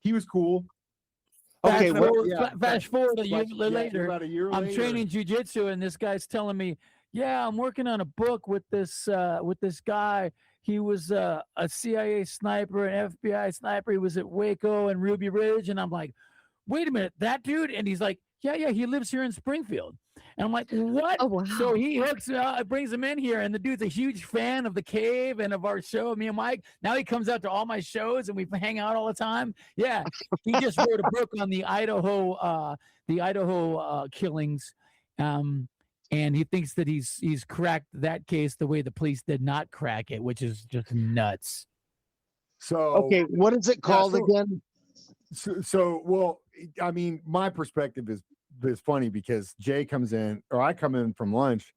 he was cool. Okay, Fast forward a year later, about a year I'm later. training jujitsu, and this guy's telling me, "Yeah, I'm working on a book with this guy. He was a CIA sniper, an FBI sniper. He was at Waco and Ruby Ridge." And I'm like, "Wait a minute, that dude?" And he's like, "Yeah, he lives here in Springfield." And I'm like, "What?" Oh, wow. So he brings him in here, and the dude's a huge fan of the cave and of our show, me and Mike. Now he comes out to all my shows, and we hang out all the time. Yeah, he just wrote a book on the Idaho killings, and he thinks that he's cracked that case the way the police did not crack it, which is just nuts. So okay, what is it called again? Well, I mean, my perspective is funny because Jay comes in, or I come in from lunch,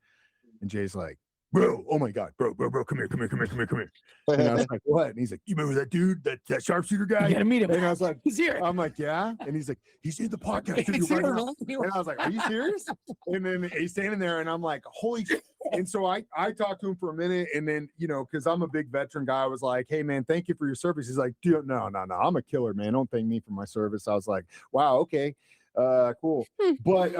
and Jay's like, "Bro, oh my God, bro, come here. And I was like, "What?" And he's like, "You remember that dude, that sharpshooter guy?" You gotta meet him. And I was like, He's here. I'm like, "Yeah." And he's like, "He's in the podcast He's studio right here. now." And I was like, "Are you serious?" And then he's standing there, and I'm like, "Holy shit, And so I talked to him for a minute, and then, you know, because I'm a big veteran guy, I was like, hey man, thank you for your service. He's like, dude, no, I'm a killer, man. Don't thank me for my service. I was like, wow, okay, cool. But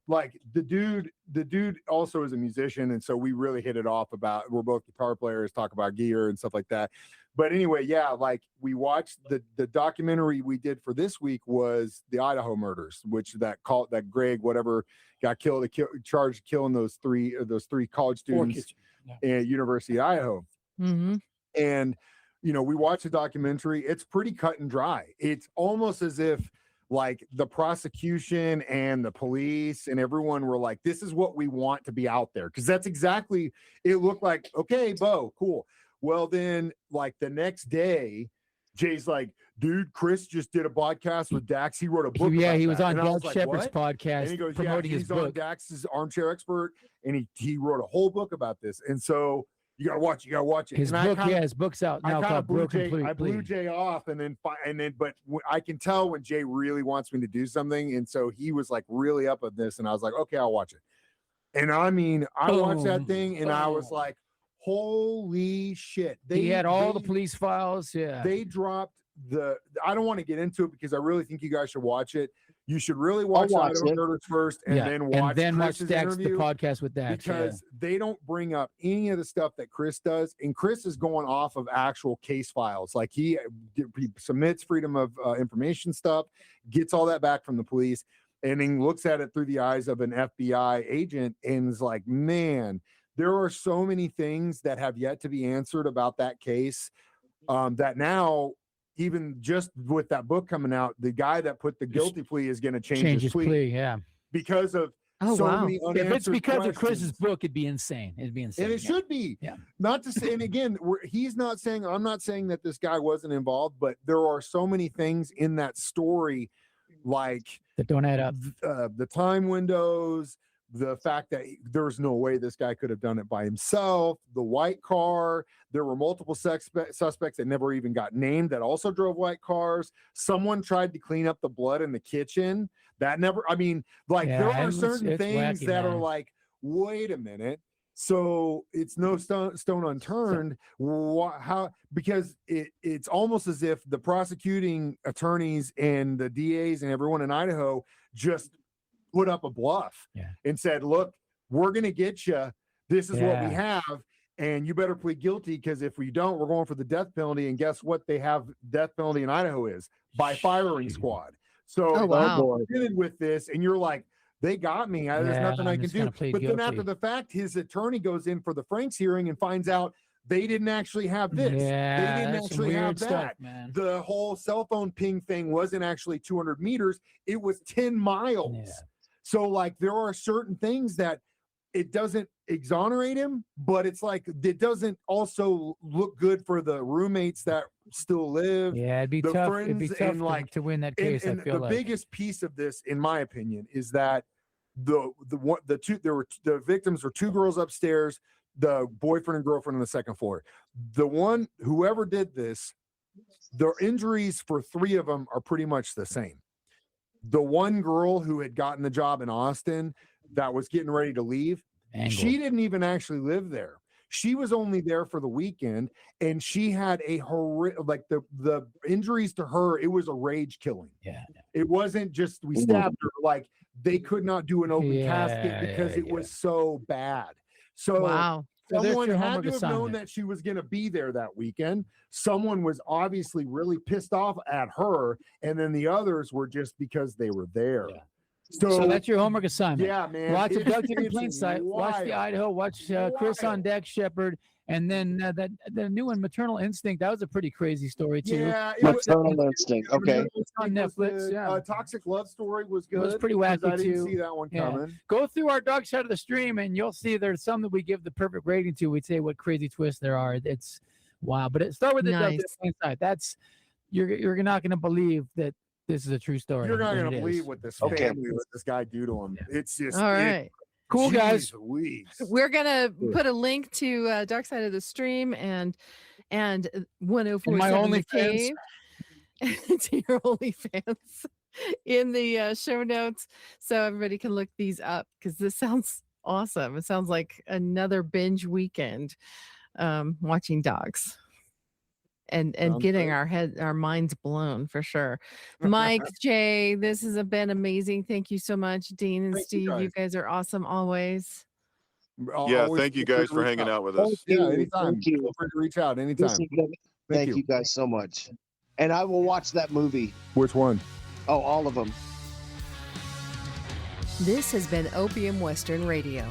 like the dude also is a musician, and so we really hit it off about, we're both guitar players, talk about gear and stuff like that. But anyway, yeah, like we watched the documentary we did for this week was the Idaho murders, which that Greg whatever got killed, charged of killing those three college students at University of Idaho. Mm-hmm. And you know, we watched the documentary. It's pretty cut and dry. It's almost as if like the prosecution and the police and everyone were like, this is what we want to be out there, because that's exactly, it looked like, okay, Bo, cool. Well, then, like the next day, Jay's like, dude, Chris just did a podcast with Dax. He wrote a book. Yeah, about he was that. on And I Doug like, Shepard's what? podcast And he goes, promoting yeah, his he's on book. Dax's Armchair Expert, and he wrote a whole book about this. And so you gotta watch it. His and book, his book's out now called Broken Plea. I blew Jay off, but I can tell when Jay really wants me to do something, and so he was like really up on this, and I was like, okay, I'll watch it. And I mean, I watched that thing, and I was like, holy shit! He had all the police files. Yeah, they dropped I don't want to get into it because I really think you guys should watch it. You should really watch Idaho Murders first, and then watch Chris's Dax, the interview, podcast with Dax, because they don't bring up any of the stuff that Chris does, and Chris is going off of actual case files. Like he submits freedom of information stuff, gets all that back from the police, and then looks at it through the eyes of an FBI agent, and is like, man, there are so many things that have yet to be answered about that case, that now, even just with that book coming out, the guy that put the guilty plea is going to change his plea. Yeah, because of many unanswered if it's because of Chris's questions. book, it'd be insane. It'd be insane. And it should be. Yeah. Not to say, and again, I'm not saying that this guy wasn't involved, but there are so many things in that story, like that don't add up. The time windows, the fact that there's no way this guy could have done it by himself, the white car, there were multiple suspects that never even got named that also drove white cars. Someone tried to clean up the blood in the kitchen. That never, I mean, like there are certain things that are like, wait a minute. So it's no stone unturned. Because it's almost as if the prosecuting attorneys and the DAs and everyone in Idaho just put up a bluff and said, look, we're going to get you. This is what we have. And you better plead guilty, because if we don't, we're going for the death penalty. And guess what? They have death penalty in Idaho is by firing squad. So dealing with this, and you're like, they got me. There's nothing I can do. But then after the fact, his attorney goes in for the Franks hearing and finds out they didn't actually have this. Yeah, they didn't actually have that. Stuff, man. The whole cell phone ping thing wasn't actually 200 meters. It was 10 miles. Yeah. So like there are certain things that it doesn't exonerate him, but it's like it doesn't also look good for the roommates that still live. Yeah, it'd be tough. It'd be tough to win that case. And I feel the biggest piece of this, in my opinion, is that the victims were two girls upstairs, the boyfriend and girlfriend on the second floor. Whoever did this, their injuries for three of them are pretty much the same. The one girl who had gotten the job in Austin that was getting ready to leave, she didn't even actually live there. She was only there for the weekend, and she had a horrific, like the injuries to her, it was a rage killing. Yeah. It wasn't just we stabbed her, like they could not do an open casket because it was so bad. So someone had to have known that she was going to be there that weekend. Someone was obviously really pissed off at her, and then the others were just because they were there. Yeah. So that's your homework assignment. Yeah, man. Watch Abducted in Plain Sight. Watch the Idaho. Watch Chris on Dax Shepard. And then the new one, Maternal Instinct. That was a pretty crazy story too. Yeah, Maternal Instinct. Okay. It's on Netflix. Toxic Love Story was good. It was pretty wacky I didn't too. see that one coming. Go through our dark side of the stream, and you'll see there's some that we give the perfect rating to. We'd say what crazy twists there are. It's wow. But start with the Abducted in Plain Sight. That's you're not going to believe that this is a true story. You're not going to believe what this family, what this guy do to him. It's just all right. Cool, guys. We're gonna put a link to Dark Side of the Stream and 1047 my The Cave to your OnlyFans in the show notes, so everybody can look these up, because this sounds awesome. It sounds like another binge weekend watching dogs. And Sounds getting great. our minds blown for sure. Mike, Jay, this has been amazing. Thank you so much. Dean and Thank you, Steve, you guys. guys are awesome always. Yeah, Always thank you feel free guys to for reach hanging out with Thank us. Yeah, you. anytime. Thank you. Feel free to reach out This anytime. is good. Thank you guys so much. And I will watch that movie. Which one? Oh, all of them. This has been Opium Western Radio.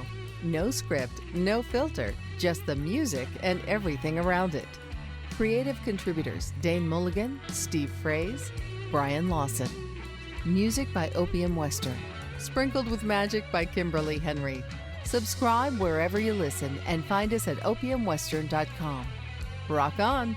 No script, no filter, just the music and everything around it. Creative contributors Dane Mulligan, Steve Fraze, Brian Lawson. Music by Opium Western. Sprinkled with magic by Kimberly Henry. Subscribe wherever you listen and find us at opiumwestern.com. Rock on!